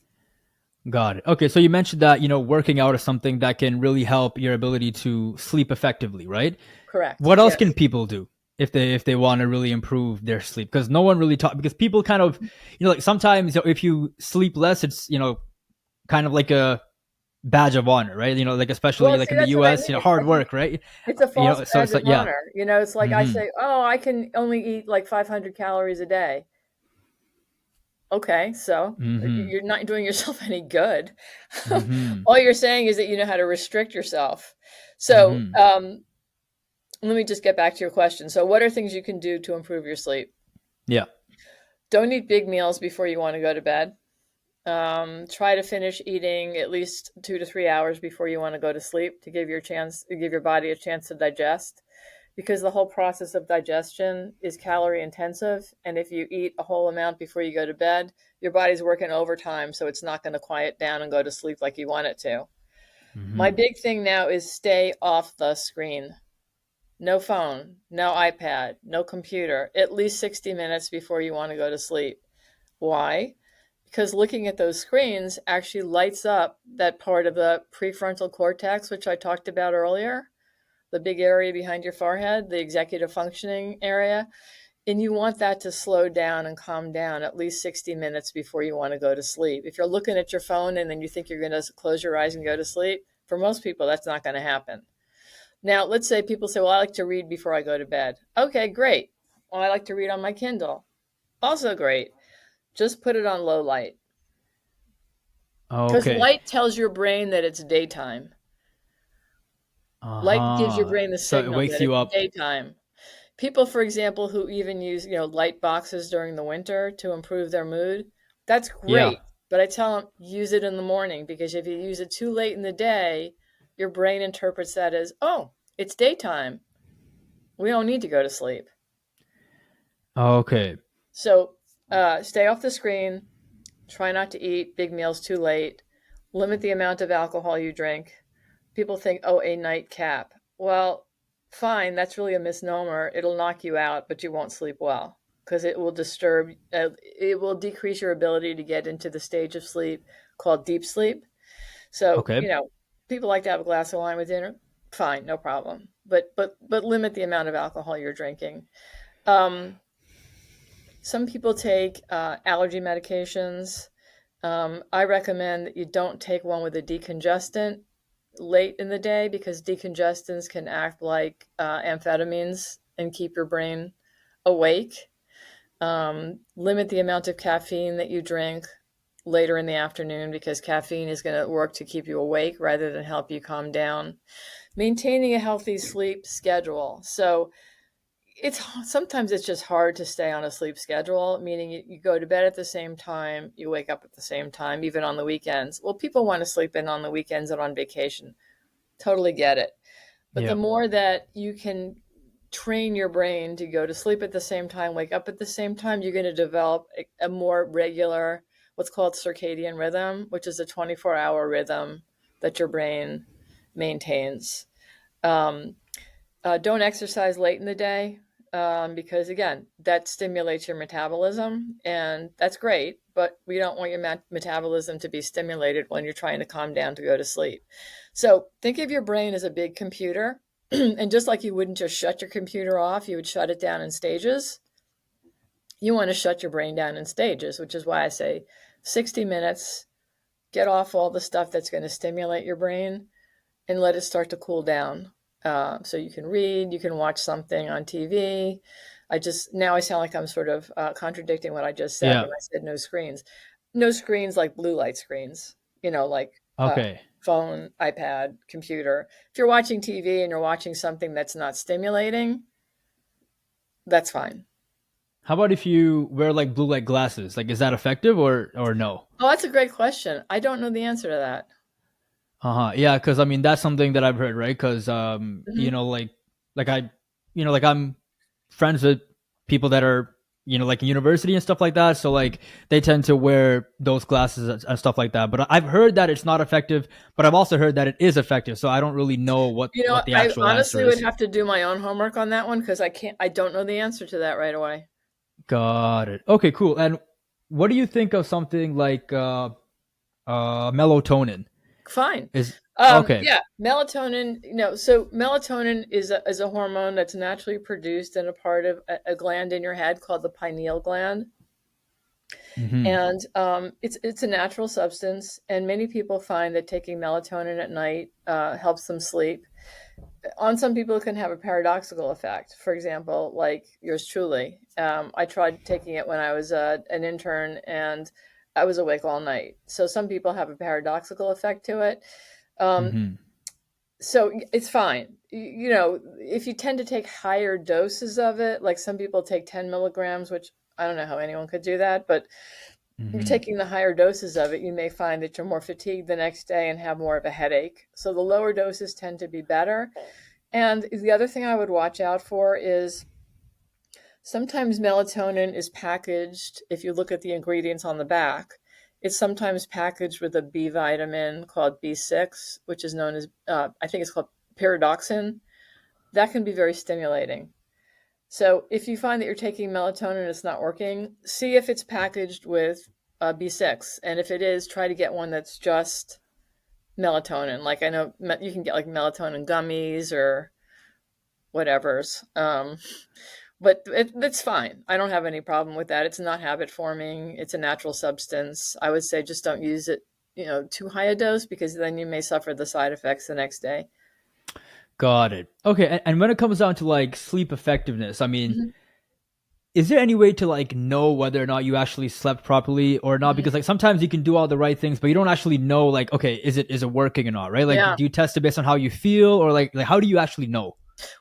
Got it. Okay, so you mentioned that working out is something that can really help your ability to sleep effectively, right? Correct. What else can Yes. people do if they want to really improve their sleep? Because no one really talk. Because people kind of, like sometimes if you sleep less, it's kind of like a badge of honor, right? Like especially Well, like see, in the that's what I U.S., mean. hard work, right? It's a false So badge it's like of yeah. honor. It's like I Mm-hmm. say, oh, I can only eat like 500 calories a day. Okay, so Mm-hmm. you're not doing yourself any good. Mm-hmm. All you're saying is that you know how to restrict yourself. So Mm-hmm. let me just get back to your question. So, what are things you can do to improve your sleep? Yeah. Don't eat big meals before you want to go to bed. Try to finish eating at least 2 to 3 hours before you want to go to sleep to give your body a chance to digest. Because the whole process of digestion is calorie intensive. And if you eat a whole amount before you go to bed, your body's working overtime. So it's not going to quiet down and go to sleep like you want it to. My Mm-hmm. big thing now is stay off the screen. No phone, no iPad, no computer, at least 60 minutes before you want to go to sleep. Why? Because looking at those screens actually lights up that part of the prefrontal cortex, which I talked about earlier, the big area behind your forehead, the executive functioning area. And you want that to slow down and calm down at least 60 minutes before you want to go to sleep. If you're looking at your phone and then you think you're going to close your eyes and go to sleep, for most people, that's not going to happen. Now, let's say people say, well, I like to read before I go to bed. Okay, great. Well, I like to read on my Kindle. Also great. Just put it on low light because Okay. light tells your brain that it's daytime. Light gives your Uh-huh. brain the So it signal wakes that you it's up. daytime. People, for example, who even use, light boxes during the winter to improve their mood, that's Yeah. great. But I tell them, use it in the morning, because if you use it too late in the day, your brain interprets that as, oh, it's daytime. We don't need to go to sleep. Okay. So stay off the screen. Try not to eat big meals too late. Limit the amount of alcohol you drink. People think, oh, a nightcap. Well, fine, that's really a misnomer. It'll knock you out, but you won't sleep well, because it will decrease your ability to get into the stage of sleep called deep sleep. So, Okay. people like to have a glass of wine with dinner. Fine, no problem. But limit the amount of alcohol you're drinking. Um, some people take allergy medications. I recommend that you don't take one with a decongestant late in the day, because decongestants can act like amphetamines and keep your brain awake. Limit the amount of caffeine that you drink later in the afternoon, because caffeine is going to work to keep you awake rather than help you calm down. Maintaining a healthy sleep schedule. So sometimes it's just hard to stay on a sleep schedule, meaning you go to bed at the same time, you wake up at the same time, even on the weekends. Well, people want to sleep in on the weekends and on vacation. Totally get it. But the Yeah. more that you can train your brain to go to sleep at the same time, wake up at the same time, you're going to develop a more regular, what's called circadian rhythm, which is a 24-hour rhythm that your brain maintains. Um, don't exercise late in the day, because, again, that stimulates your metabolism, and that's great, but we don't want your metabolism to be stimulated when you're trying to calm down to go to sleep. So think of your brain as a big computer, and just like you wouldn't just shut your computer off, you would shut it down in stages. You want to shut your brain down in stages, which is why I say 60 minutes, get off all the stuff that's going to stimulate your brain, and let it start to cool down. So you can read, you can watch something on TV. Now I sound like I'm sort of contradicting what I just said Yeah. when I said no screens. No screens like blue light screens, like Okay. phone, iPad, computer. If you're watching TV and you're watching something that's not stimulating, that's fine. How about if you wear like blue light glasses? Like, is that effective or no? Oh, that's a great question. I don't know the answer to that. Uh-huh. Yeah, because I mean that's something that I've heard, right? Because Hmm. like I, like I'm friends with people that are like in university and stuff like that. So like they tend to wear those glasses and stuff like that. But I've heard that it's not effective, but I've also heard that it is effective. So I don't really know what the I actual answer honestly would is. have to do my own homework on that one, because I don't know the answer to that right away. Got it. Okay, cool. And what do you think of something like melatonin? Fine. Is okay. Yeah, melatonin. So melatonin is a hormone that's naturally produced in a part of a gland in your head called the pineal gland, Hmm. and it's a natural substance. And many people find that taking melatonin at night helps them sleep. On some people, it can have a paradoxical effect. For example, like yours truly, I tried taking it when I was an intern, and I was awake all night. So some people have a paradoxical effect to it. Um, Hmm. so it's fine. If you tend to take higher doses of it, like some people take 10 milligrams, which I don't know how anyone could do that, but you're Hmm. taking the higher doses of it, you may find that you're more fatigued the next day and have more of a headache. So the lower doses tend to be better. And the other thing I would watch out for is sometimes melatonin is packaged, if you look at the ingredients on the back, it's sometimes packaged with a B vitamin called B6, which is known as, I think it's called pyridoxine. That can be very stimulating. So if you find that you're taking melatonin and it's not working, see if it's packaged with B6. And if it is, try to get one that's just melatonin. Like I know you can get like melatonin gummies or whatever's. But it's fine. I don't have any problem with that. It's not habit forming. It's a natural substance. I would say just don't use it, too high a dose, because then you may suffer the side effects the next day. Got it. Okay, and when it comes down to like sleep effectiveness, I mean, Mhm. is there any way to like know whether or not you actually slept properly or not? Mhm. Because like sometimes you can do all the right things, but you don't actually know like, okay, is it working or not, right? Like, Yeah. do you test it based on how you feel, or like how do you actually know?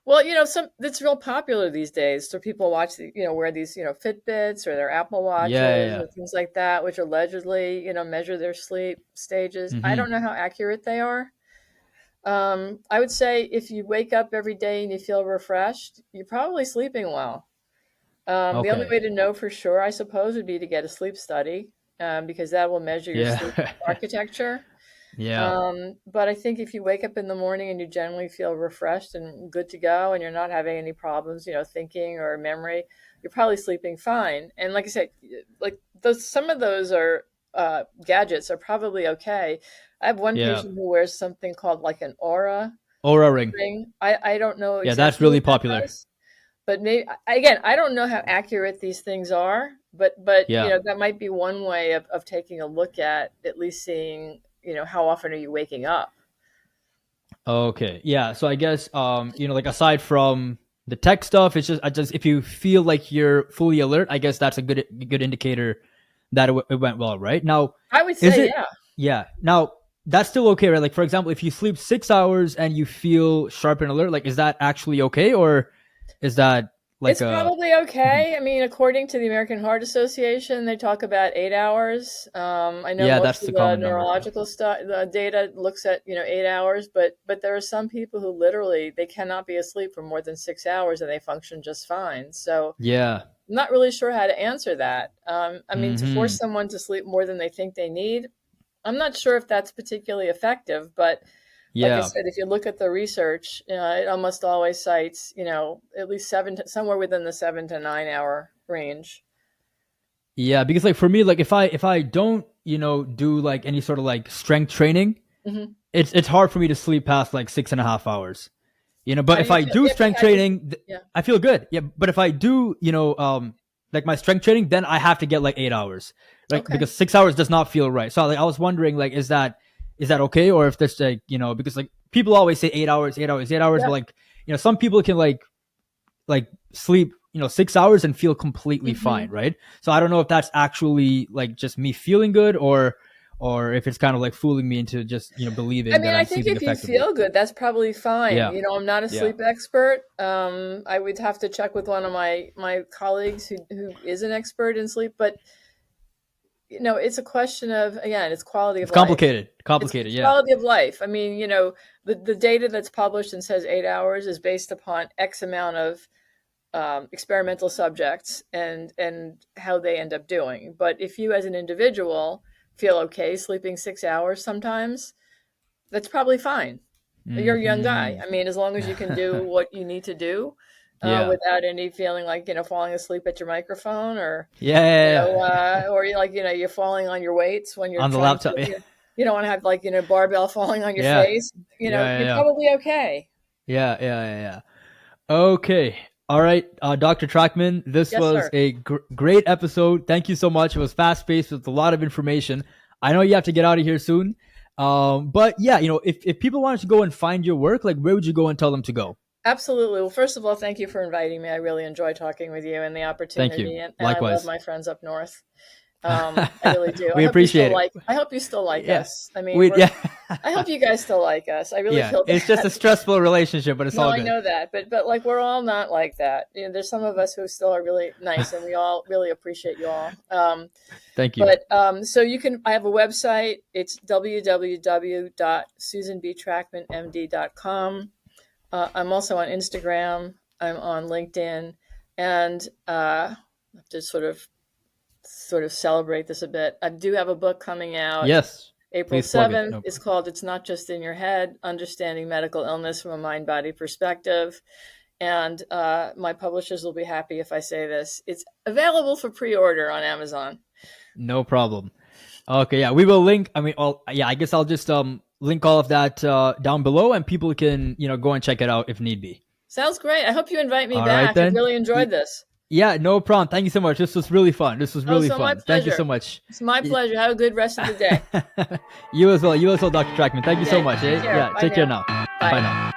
Well, it's real popular these days. So people wear these, Fitbits or their Apple Yeah, yeah, Watches yeah. or things like that, which allegedly, measure their sleep stages. I Mm-hmm. don't know how accurate they are. I would say if you wake up every day and you feel refreshed, you're probably sleeping well. The only Okay. way to know for sure, I suppose, would be to get a sleep study, because that will measure your sleep Yeah. architecture. Yeah. But I think if you wake up in the morning and you generally feel refreshed and good to go, and you're not having any problems, thinking or memory, you're probably sleeping fine. And like I said, like some of those are gadgets are probably okay. I have one Yeah. patient who wears something called like an aura Aura ring. ring. I don't know Yeah, that's exactly really what that popular. does, but maybe again, I don't know how accurate these things are, but Yeah. that might be one way of taking a look at least seeing, how often are you waking up. Okay. Yeah. So I guess like aside from the tech stuff, it's just I just if you feel like you're fully alert, I guess that's a good indicator that it went well, right? Now, I would is say, it yeah. yeah. Now that's still okay, right? Like for example, if you sleep 6 hours and you feel sharp and alert, like is that actually okay or is that like It's a probably Mhm. okay. I mean, according to the American Heart Association, they talk about 8 hours. I know Yeah, most that's of the the common number. neurological stuff, the data looks at 8 hours, but there are some people who literally they cannot be asleep for more than 6 hours and they function just fine. So Yeah. I'm not really sure how to answer that. I mean, to force Mhm. someone to sleep more than they think they need, I'm not sure if that's particularly effective, but like I Yeah. said, if you look at the research, it almost always cites, at least somewhere within the 7 to 9 hour range. Yeah, because like for me, like if I don't, do like any sort of like strength training, Hmm. it's hard for me to sleep past like 6.5 hours. But How do if you I feel? do Yeah, but strength how do you feel? training, Yeah. I feel good. Yeah, but if I do, like my strength training, then I have to get like 8 hours, like Okay. because 6 hours does not feel right. So like I was wondering, like, is that okay, or if there's like because like people always say 8 hours, 8 hours, 8 hours, but Yep. like some people can like sleep 6 hours and feel completely fine, Hmm. right? So I don't know if that's actually like just me feeling good or if it's kind of like fooling me into just I believing that mean, I I'm think sleeping if you effectively. feel good, that's probably fine. Yeah. I'm not a Yeah. sleep expert. I would have to check with one of my colleagues who is an expert in sleep, but it's a question of, again, it's quality of It's life. complicated. It's Complicated. Yeah. quality of life. I mean, the data that's published and says 8 hours is based upon X amount of experimental subjects and how they end up doing. But if you, as an individual, feel okay sleeping 6 hours sometimes, that's probably fine. You're a young guy. Hmm. I mean, as long as you can do what you need to do Yeah. without any feeling like falling asleep at your microphone or Yeah. Yeah. Yeah. or you like you're falling on your weights when you're On the trying laptop. to Yeah. you don't want to have like barbell falling on your Yeah. face. Yeah. You're Yeah. probably okay. Yeah. Yeah. Yeah. Yeah. Okay. All right, Dr. Trachman, this Yes, was sir. a great episode. Thank you so much. It was fast paced with a lot of information. I know you have to get out of here soon. But yeah, if people wanted to go and find your work, like where would you go and tell them to go? Absolutely. Well, first of all, thank you for inviting me. I really enjoy talking with you and the Thank you. opportunity, and I love Likewise. my friends up north. I really do. We appreciate it. I hope you still like Yeah. us. I mean, We yeah. I hope you guys still like us. I really Yeah. feel It's just that. a stressful relationship, but it's No, all I good. know that, but like we're all not like that. There's some of us who still are really nice, and we all really appreciate you all. Thank you. But so I have a website. It's www.susanbtrackmanmd.com. I'm also on Instagram. I'm on LinkedIn, and to sort of celebrate this a bit, I do have a book coming out Yes. April Please plug it. 7th. No. It's called It's Not Just in Your Head: Understanding Medical Illness from a Mind Body Perspective. And my publishers will be happy if I say this. It's available for pre order on Amazon. No problem. Okay, yeah, we will link. I mean, yeah, I guess I'll just link all of that down below, and people can go and check it out if need be. Sounds great. I hope you invite me All right back. I've then. really enjoyed this. Yeah, no problem. Thank you so much. This was really fun. This was Oh, really so my fun. Thank you pleasure. so much. It's my pleasure. Have a good rest of the day. You as well. You as well, Dr. Trackman. Thank you so Okay. much. Take Eh? care. Yeah, Bye take care now. now. Bye Bye. now.